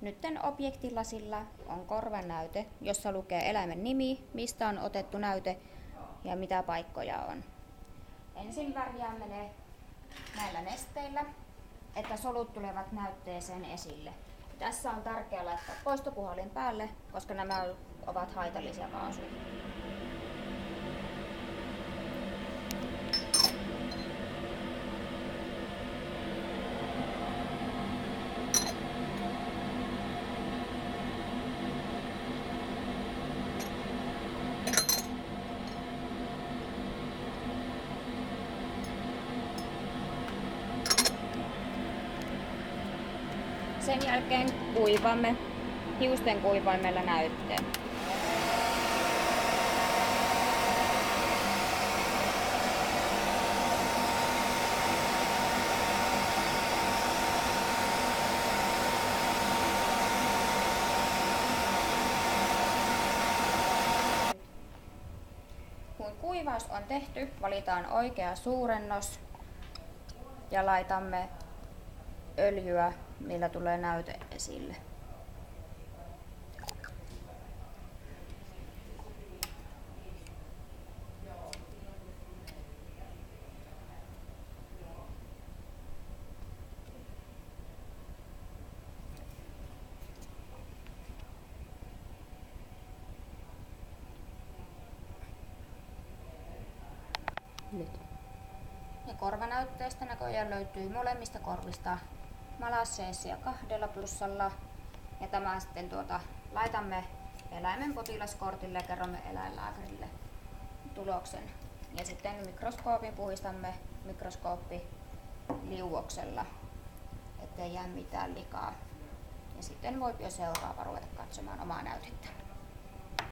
Nytten objektilasilla on korvanäyte, jossa lukee eläimen nimi, mistä on otettu näyte ja mitä paikkoja on. Ensin värjäämme ne näillä nesteillä, että solut tulevat näytteeseen esille. Tässä on tärkeää laittaa poistopuhallin päälle, koska nämä ovat haitallisia kaasuja. Sen jälkeen kuivamme hiusten kuivaimella näytteen. Kun kuivaus on tehty, valitaan oikea suurennos ja laitamme öljyä, millä tulee näyte esille. Nyt. Ja korvanäytteestä näköjään löytyy molemmista korvista malasseesia 2+. Ja tämä sitten laitamme eläimen potilaskortille ja kerromme eläinlääkärille tuloksen. Ja sitten mikroskoopin puhistamme mikroskooppiliuoksella, ettei jää mitään likaa. Ja sitten voi jo seuraava ruveta katsomaan omaa näytettä.